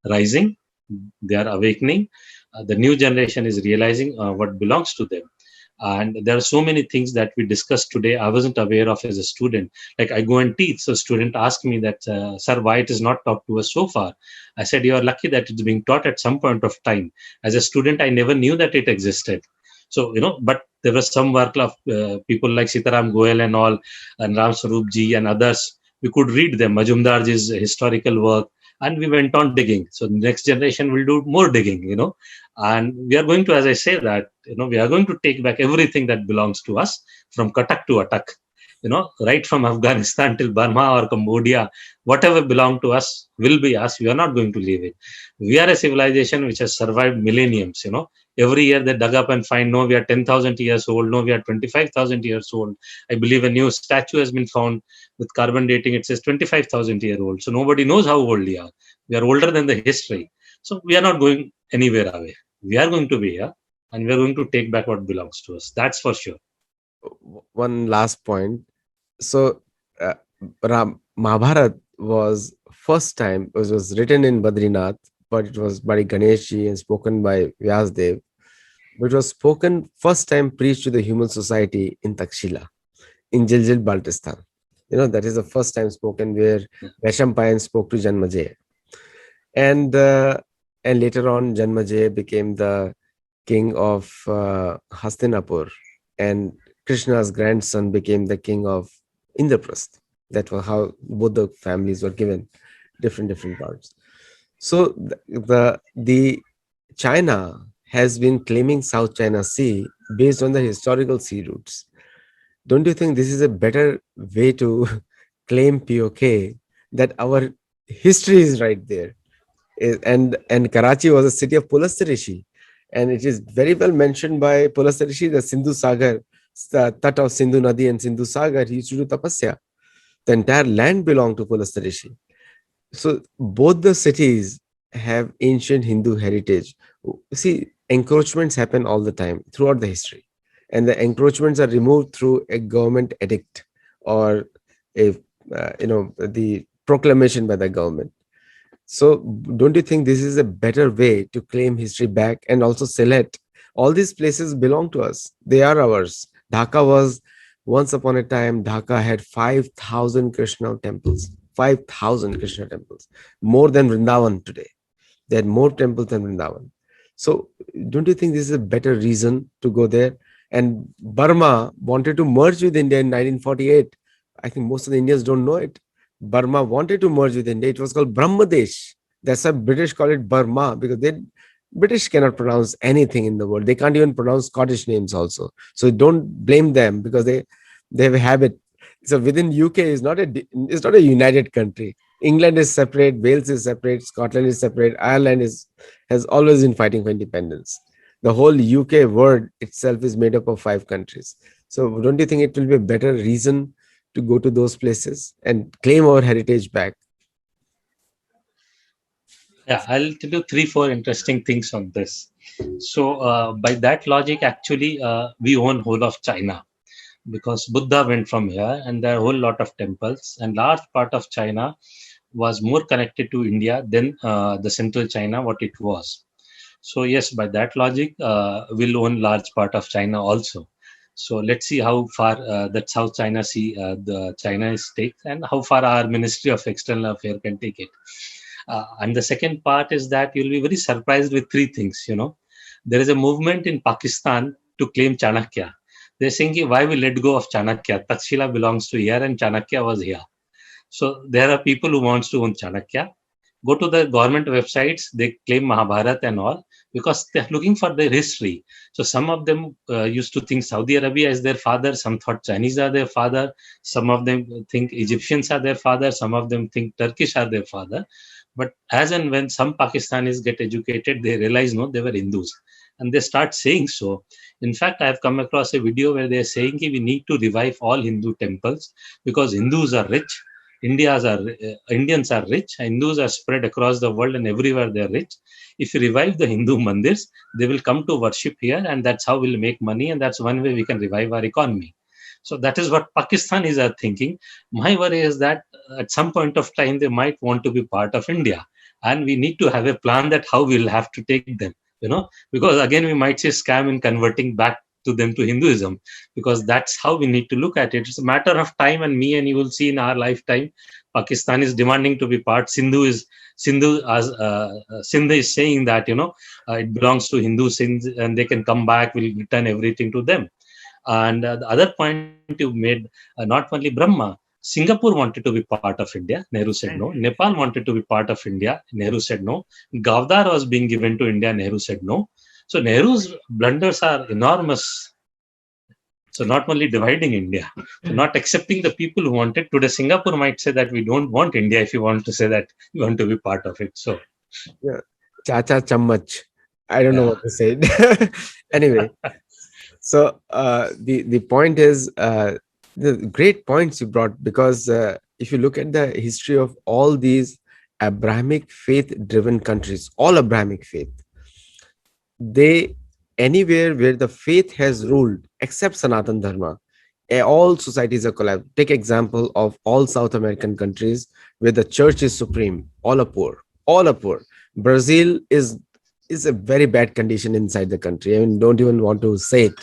rising, they are awakening. The new generation is realizing what belongs to them. And there are so many things that we discussed today I wasn't aware of as a student. Like I go and teach, so student asked me that, sir, why it is not taught to us so far? I said, you are lucky that it's being taught at some point of time. As a student, I never knew that it existed. So, but there was some work of people like Sitaram Goel and all, and Ram Sarup ji and others. We could read them, Majumdarji's historical work, and we went on digging. So the next generation will do more digging, and we are going to, as I say that, we are going to take back everything that belongs to us, from Katak to Atak, right from Afghanistan till Burma or Cambodia. Whatever belong to us will be us. We are not going to leave it. We are a civilization which has survived millenniums. Every year they dug up and find, no, we are 10,000 years old, no, we are 25,000 years old. I believe a new statue has been found with carbon dating. It says 25,000 year old. So nobody knows how old we are. We are older than the history. So we are not going anywhere away. We are going to be here, and we are going to take back what belongs to us. That's for sure. One last point. So, Mahabharat was first time, it was written in Badrinath, but it was by Ganeshji and spoken by Vyasdev. But it was spoken first time preached to the human society in Takshila, in Jiljil, Baltistan. That is the first time spoken where Vaishampayan spoke to Janmajay. And later on, Janmajay became the king of Hastinapur, and Krishna's grandson became the king of Indraprasth. That was how both the families were given different parts. So the China has been claiming South China Sea based on the historical sea routes. Don't you think this is a better way to claim POK, that our history is right there? And Karachi was a city of Pulastharishi, and it is very well mentioned by Pulastharishi, the Sindhu Sagar, the Tat of Sindhu Nadi and Sindhu Sagar. He used to do tapasya. The entire land belonged to Pulastharishi. So both the cities have ancient Hindu heritage. See, encroachments happen all the time throughout the history, and the encroachments are removed through a government edict or a the proclamation by the government. So don't you think this is a better way to claim history back and also select? All these places belong to us. They are ours. Dhaka was, once upon a time, Dhaka had 5,000 Krishna temples. 5,000 Krishna temples. More than Vrindavan today. They had more temples than Vrindavan. So don't you think this is a better reason to go there? And Burma wanted to merge with India in 1948. I think most of the Indians don't know it. Burma wanted to merge with India. It was called Brahmadesh. That's why British call it Burma, because British cannot pronounce anything in the world. They can't even pronounce Scottish names also. So don't blame them, because they have a habit. So within UK is not a united country. England is separate, Wales is separate, Scotland is separate, Ireland has always been fighting for independence. The whole UK world itself is made up of 5 countries. So don't you think it will be a better reason to go to those places and claim our heritage back? Yeah, I'll tell you 3-4 interesting things on this. So by that logic, actually, we own whole of China, because Buddha went from here, and there are a whole lot of temples, and large part of China was more connected to India than the central China, what it was. So yes, by that logic, we'll own large part of China also. So let's see how far that South China Sea, the China is takes, and how far our Ministry of External Affairs can take it. And the second part is that you'll be very surprised with 3 things. There is a movement in Pakistan to claim Chanakya. They're saying, why we let go of Chanakya? Takshila belongs to here, and Chanakya was here. So there are people who wants to own Chanakya. Go to the government websites, they claim Mahabharat and all, because they're looking for their history. So some of them used to think Saudi Arabia is their father, some thought Chinese are their father, some of them think Egyptians are their father, some of them think Turkish are their father. But as and when some Pakistanis get educated, they realize, no, they were Hindus, and they start saying so. In fact, I have come across a video where they are saying we need to revive all Hindu temples, because Hindus are rich, Indians are rich, Hindus are spread across the world, and everywhere they are rich. If you revive the Hindu mandirs, they will come to worship here, and that's how we'll make money, and that's one way we can revive our economy. So that is what Pakistanis are thinking. My worry is that at some point of time, they might want to be part of India, and we need to have a plan that how we'll have to take them, because again, we might say scam in converting back to them to Hinduism, because that's how we need to look at it. It's a matter of time, and me and you will see in our lifetime, Pakistan is demanding to be part. Sindh is saying that it belongs to Hindu Sindh, and they can come back. We'll return everything to them. And the other point you made, not only Brahma, Singapore wanted to be part of India. Nehru said no. Nepal wanted to be part of India. Nehru said no. Gavdar was being given to India. Nehru said no. So Nehru's blunders are enormous. So not only dividing India, so not accepting the people who want it. Today, Singapore might say that we don't want India if you want to say that you want to be part of it. So, yeah, Chacha Chammach. I don't know what to say. Anyway, so the point is the great points you brought, because if you look at the history of all these Abrahamic faith-driven countries, all Abrahamic faith, they anywhere where the faith has ruled except Sanatan Dharma, all societies are collapsed. Take example of all South American countries where the church is supreme. All are poor. All are poor. Brazil is a very bad condition inside the country. I mean, don't even want to say it.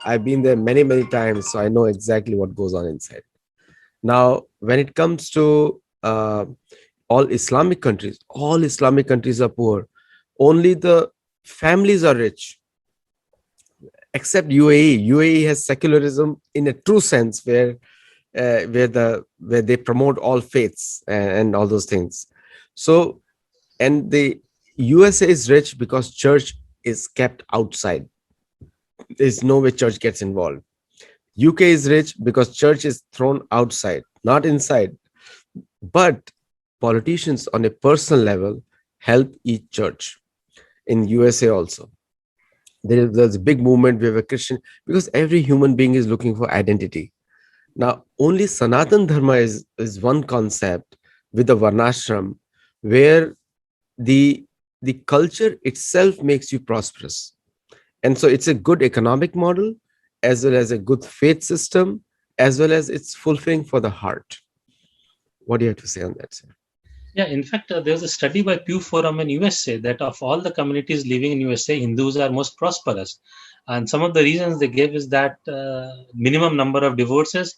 I've been there many, many times, so I know exactly what goes on inside. Now, when it comes to all Islamic countries are poor. Only the families are rich, except UAE. UAE has secularism in a true sense, where they promote all faiths and all those things. So, and the USA is rich because church is kept outside. There's no way church gets involved. UK is rich because church is thrown outside, not inside. But politicians on a personal level help each church. In USA also, there's a big movement. We have a Christian, because every human being is looking for identity. Now, only Sanatan Dharma is one concept with the Varnashram, where the culture itself makes you prosperous. And so it's a good economic model, as well as a good faith system, as well as it's fulfilling for the heart. What do you have to say on that, sir? Yeah, in fact, there's a study by Pew Forum in USA that of all the communities living in USA, Hindus are most prosperous. And some of the reasons they gave is that minimum number of divorces,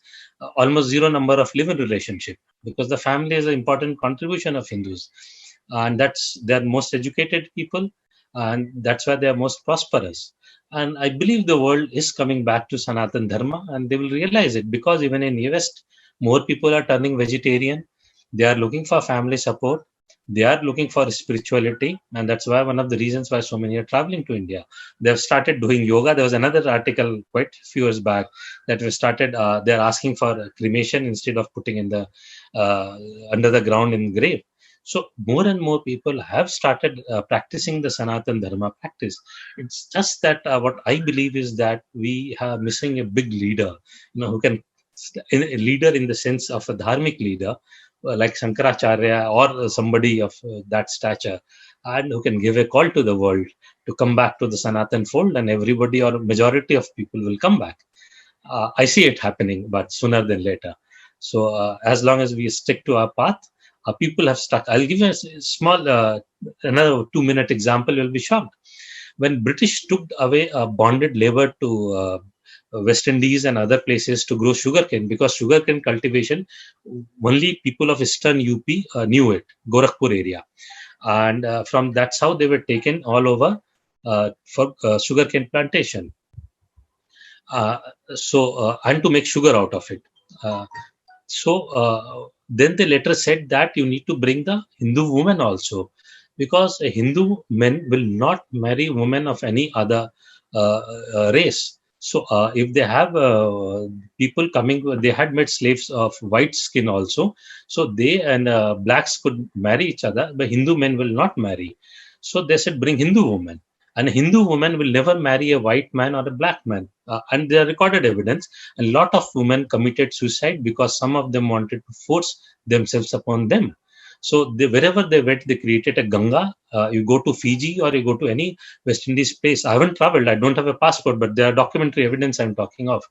almost zero number of live-in relationship, because the family is an important contribution of Hindus. And they're most educated people, and that's why they are most prosperous. And I believe the world is coming back to Sanatan Dharma, and they will realize it, because even in West, more people are turning vegetarian. They are looking for family support. They are looking for spirituality. And that's why one of the reasons why so many are traveling to India. They've started doing yoga. There was another article quite a few years back that we started. They're asking for cremation instead of putting in the under the ground in grave. So more and more people have started practicing the Sanatan Dharma practice. It's just that what I believe is that we are missing a big leader, who can, a leader in the sense of a dharmic leader, like Shankaracharya or somebody of that stature, and who can give a call to the world to come back to the Sanatan fold, and everybody or majority of people will come back. I see it happening, but sooner than later. So as long as we stick to our path, people have stuck. I'll give you a small, another 2-minute example. You'll be shocked. When British took away bonded labor to West Indies and other places to grow sugarcane, because sugarcane cultivation, only people of Eastern UP knew it, Gorakhpur area. And from that's how they were taken all over for sugarcane plantation. And to make sugar out of it. Then they later said that you need to bring the Hindu woman also, because a Hindu men will not marry women of any other race. So if they have people coming, they had made slaves of white skin also. So they and blacks could marry each other, but Hindu men will not marry. So they said, bring Hindu woman. And a Hindu woman will never marry a white man or a black man. And there are recorded evidence. A lot of women committed suicide because some of them wanted to force themselves upon them. So wherever they went, they created a Ganga. You go to Fiji or you go to any West Indies place. I haven't traveled. I don't have a passport, but there are documentary evidence I'm talking of.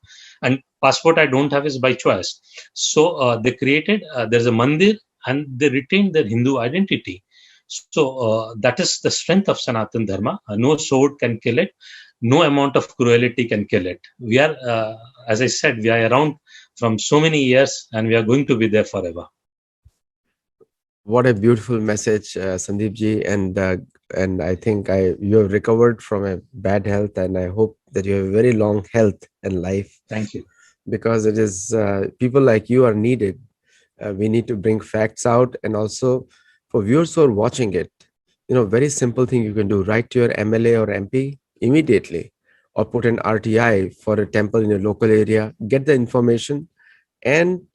And passport I don't have is by choice. So they created, there's a mandir, and they retained their Hindu identity. So that is the strength of Sanatan Dharma. No sword can kill it. no amount of cruelty can kill it. We are, as I said, we are around from so many years, and we are going to be there forever. What a beautiful message, Sandeep ji, and I think you have recovered from a bad health, and I hope that you have a very long health and life, Thank you. because it is people like you are needed. We need to bring facts out, and also for viewers who are watching it, very simple thing you can do: write to your MLA or MP immediately, or put an RTI for a temple in your local area. Get the information and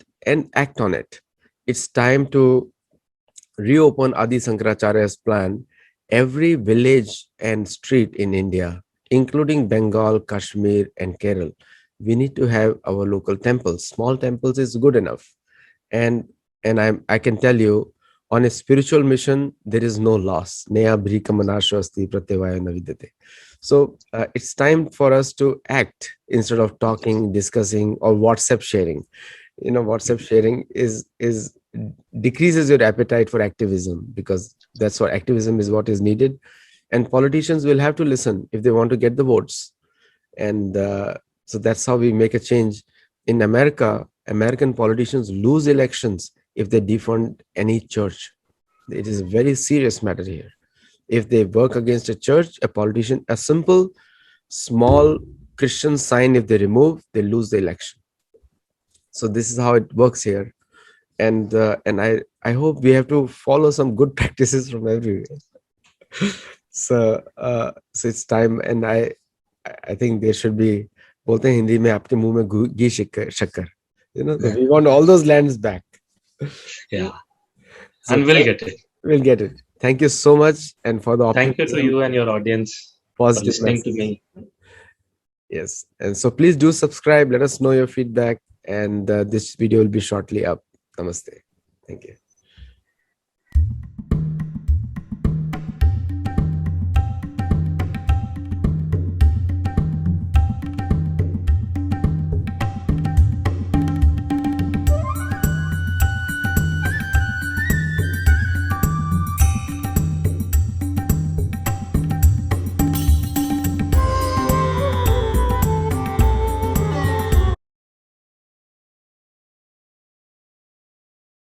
act on it. It's time to reopen Adi Sankaracharya's plan. Every village and street in India, including Bengal, Kashmir, and Kerala, we need to have our local temples. Small temples is good enough. And I can tell you, on a spiritual mission, there is no loss. Neya bhrikamanashvasti pratyavaya navidate. So it's time for us to act instead of talking, discussing, or WhatsApp sharing. WhatsApp sharing is decreases your appetite for activism, because that's what activism is, what is needed. And politicians will have to listen if they want to get the votes. And so that's how we make a change. In America, American politicians lose elections if they defund any church. It is a very serious matter here. If they work against a church, a politician, a simple small Christian sign, if they remove, they lose the election. So this is how it works here. And I hope we have to follow some good practices from everywhere. So it's time. And I think there should be, बोलते हैं हिंदी में, आपके मुंह में घी शक्कर. We want all those lands back. Yeah. So And we'll get it. We'll get it. Thank you so much, and for the Thank you optimism. to you and your audience for Positive listening to message. me. Yes, and so please do subscribe. Let us know your feedback, and this video will be shortly up. Namaste. Thank you.